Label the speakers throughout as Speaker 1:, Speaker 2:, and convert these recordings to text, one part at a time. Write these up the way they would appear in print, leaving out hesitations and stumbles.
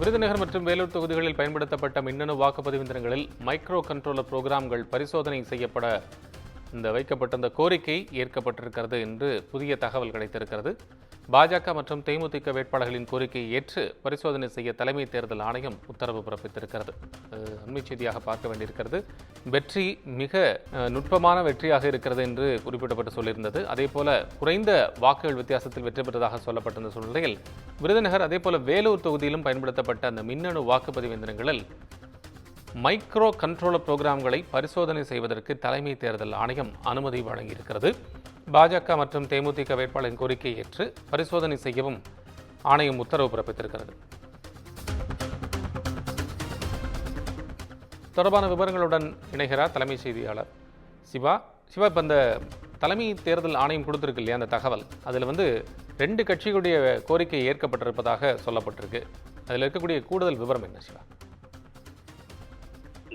Speaker 1: விருதுநகர் மற்றும் வேலூர் தொகுதிகளில் பயன்படுத்தப்பட்ட மின்னணு வாக்குப்பதிவு இயந்திரங்களில் மைக்ரோ கண்ட்ரோலர் புரோகிராம்கள் பரிசோதனை செய்யப்பட வைக்கப்பட்ட கோரிக்கை ஏற்கப்பட்டிருக்கிறது என்று புதிய தகவல் கிடைத்திருக்கிறது. பாஜக மற்றும் தேமுதிக வேட்பாளர்களின் கோரிக்கையை ஏற்று பரிசோதனை செய்ய தலைமை தேர்தல் ஆணையம் உத்தரவு பிறப்பித்திருக்கிறது. அண்மை செய்தியாக பார்க்க வேண்டியிருக்கிறது. வெற்றி மிக நுட்பமான வெற்றியாக இருக்கிறது என்று குறிப்பிடப்பட்டு சொல்லியிருந்தது. அதேபோல குறைந்த வாக்குகள் வித்தியாசத்தில் வெற்றி பெற்றதாக சொல்லப்பட்டிருந்த சூழ்நிலையில் விருதுநகர் அதேபோல வேலூர் தொகுதியிலும் பயன்படுத்தப்பட்ட அந்த மின்னணு வாக்குப்பதிவு இயந்திரங்களில் மைக்ரோ கண்ட்ரோலர் புரோகிராம்களை பரிசோதனை செய்வதற்கு தலைமை தேர்தல் ஆணையம் அனுமதி வழங்கியிருக்கிறது. பாஜக மற்றும் தேமுதிக வேட்பாளரின் கோரிக்கையை ஏற்று பரிசோதனை செய்யவும் ஆணையம் உத்தரவு பிறப்பித்திருக்கிறது. தொடர்பான விவரங்களுடன் இணைகிறார் தலைமை செய்தியாளர் சிவா. இப்போ இந்த தலைமை தேர்தல் ஆணையம் கொடுத்திருக்கு இல்லையா அந்த தகவல், அதில் 2 கட்சிகளுடைய கோரிக்கை ஏற்கப்பட்டிருப்பதாக சொல்லப்பட்டிருக்கு. அதில் இருக்கக்கூடிய கூடுதல் விவரம் என்ன சிவா?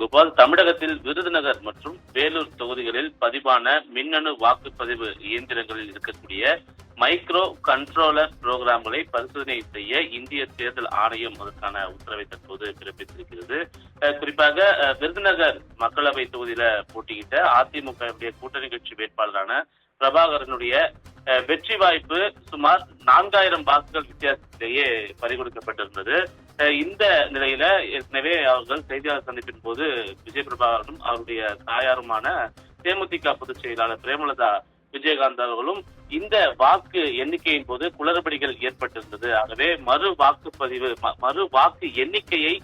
Speaker 2: கோபால், தமிழகத்தில் விருதுநகர் மற்றும் வேலூர் தொகுதிகளில் பதிவான மின்னணு வாக்குப்பதிவு இயந்திரங்களில் இருக்கக்கூடிய மைக்ரோ கண்ட்ரோலர் புரோகிராம்களை பரிசோதனை செய்ய இந்திய தேர்தல் ஆணையம் அதற்கான உத்தரவை தற்போது பிறப்பித்திருக்கிறது. குறிப்பாக விருதுநகர் மக்களவை தொகுதியில போட்டியிட்ட அதிமுக கூட்டணி கட்சி வேட்பாளரான பிரபாகரனுடைய வெற்றி வாய்ப்பு சுமார் 4000 வாக்குகள் வித்தியாசத்திலேயே பறிகொடுக்கப்பட்டிருந்தது. இந்த நிலையில ஏற்கனவே அவர்கள் செய்தியாளர் சந்திப்பின் போது விஜய் பிரபாகரனும் அவருடைய தாயாருமான தேமுதிக பொதுச் செயலாளர் பிரேமலதா விஜயகாந்த் அவர்களும் இந்த வாக்கு எண்ணிக்கையின் போது குளறுபடிகள் ஏற்பட்டிருந்தது. ஆகவே மறு வாக்கு எண்ணிக்கையை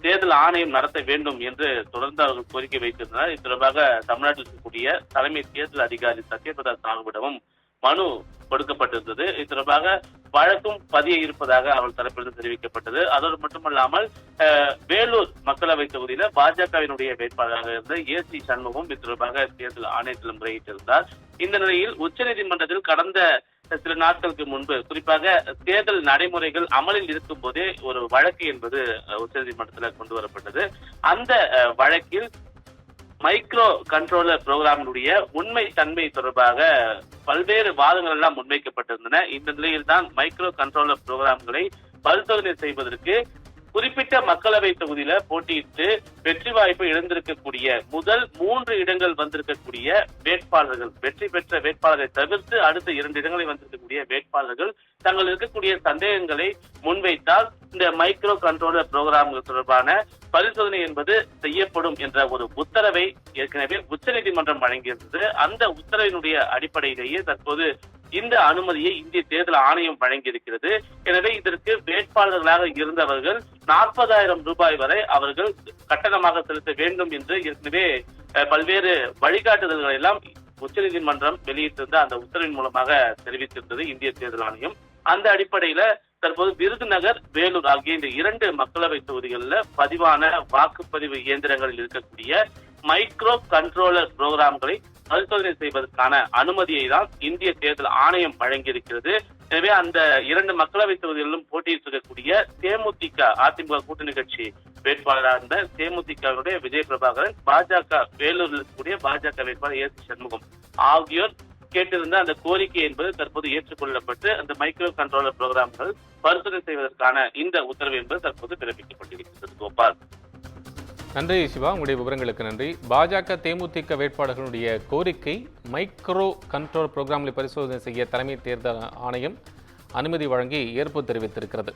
Speaker 2: தேர்தல் ஆணையம் நடத்த வேண்டும் என்று தொடர்ந்து அவர்கள் கோரிக்கை வைத்திருந்தனர். இது தொடர்பாக தமிழ்நாட்டில் இருக்கக்கூடிய தலைமை தேர்தல் அதிகாரி சத்யபிரதா சாகுவிடமும் மனு கொடுக்கப்பட்டிருந்தது. இது தொடர்பாக வழக்கும் பதிய இருப்பதாக அவள் தரப்பிலிருந்து தெரிவிக்கப்பட்டது. அதோடு மட்டுமல்லாமல் வேலூர் மக்களவை தொகுதியில பாஜகவினுடைய வேட்பாளராக இருந்த ஏசி சண்முகம் இது தொடர்பாக தேர்தல் ஆணையத்தில் முறையிட்டிருந்தார். இந்த நிலையில் உச்சநீதிமன்றத்தில் கடந்த சில நாட்களுக்கு முன்பு, குறிப்பாக தேர்தல் நடைமுறைகள் அமலில் இருக்கும் போதே ஒரு வழக்கு என்பது உச்சநீதிமன்றத்தில் கொண்டு வரப்பட்டது. அந்த வழக்கில் மைக்ரோ கண்ட்ரோலர் புரோகிராமினுடைய உண்மை தன்மை தொடர்பாக பல்வேறு வாதங்கள் எல்லாம் முன்வைக்கப்பட்டிருந்தன. இந்த நிலையில் தான் மைக்ரோ கண்ட்ரோலர் புரோகிராம்களை பரிசோதனை செய்வதற்கு குறிப்பிட்ட மக்களவை தொகுதியில போட்டியிட்டு வெற்றி வாய்ப்பு இழந்திருக்கக்கூடிய முதல் 3 இடங்கள் வந்திருக்கக்கூடிய வேட்பாளர்கள், வெற்றி பெற்ற வேட்பாளரை தவிர்த்து அடுத்த 2 இடங்களை வந்திருக்கக்கூடிய வேட்பாளர்கள் தங்கள் இருக்கக்கூடிய சந்தேகங்களை முன்வைத்தால் இந்த மைக்ரோ கண்ட்ரோலர் புரோகிராம்கள் தொடர்பான பரிசோதனை என்பது செய்யப்படும் என்ற ஒரு உத்தரவை ஏற்கனவே உச்சநீதிமன்றம் வழங்கியிருந்தது. அந்த உத்தரவினுடைய அடிப்படையிலேயே தற்போது இந்த அனுமதியை இந்திய தேர்தல் ஆணையம் வழங்கியிருக்கிறது. எனவே இதற்கு வேட்பாளர்களாக இருந்தவர்கள் 40,000 ரூபாய் வரை அவர்கள் கட்டணமாக செலுத்த வேண்டும் என்று ஏற்கனவே பல்வேறு வழிகாட்டுதல்களை எல்லாம் உச்சநீதிமன்றம் வெளியிட்டிருந்த அந்த உத்தரவின் மூலமாக தெரிவித்திருந்தது இந்திய தேர்தல் ஆணையம். அந்த அடிப்படையில தற்போது விருதுநகர், வேலூர் ஆகிய இந்த 2 மக்களவை தொகுதிகளில் பதிவான வாக்குப்பதிவு இயந்திரங்களில் இருக்கக்கூடிய மைக்ரோ கண்ட்ரோலர் புரோகிராம்களை பரிசோதனை செய்வதற்கான அனுமதியை தான் இந்திய தேர்தல் ஆணையம் வழங்கியிருக்கிறது. எனவே அந்த 2 மக்களவை தொகுதிகளிலும் போட்டியிட்டிருக்கக்கூடிய தேமுதிக அதிமுக கூட்டணி கட்சி வேட்பாளராக இருந்த தேமுதிகவுடைய விஜய் பிரபாகரன், பாஜக வேலூரில் இருக்கக்கூடிய பாஜக வேட்பாளர் ஏசி சண்முகம் ஆகியோர் கேட்டிருந்த அந்த கோரிக்கை என்பது தற்போது ஏற்றுக்கொள்ளப்பட்டு அந்த மைக்ரோ கண்ட்ரோலர் புரோகிராம்கள் பரிசோதனை செய்வதற்கான இந்த உத்தரவு என்பது தற்போது பிறப்பிக்கப்பட்டிருக்கிறது. கோபால்,
Speaker 1: நன்றி சிவா, உங்களுடைய விவரங்களுக்கு நன்றி. பாஜக தேமுதிக வேட்பாளர்களுடைய கோரிக்கை மைக்ரோ கண்ட்ரோல் புரோகிராம்களை பரிசோதனை செய்ய தலைமை தேர்தல் ஆணையம் அனுமதி வழங்கி ஏற்பு தெரிவித்திருக்கிறது.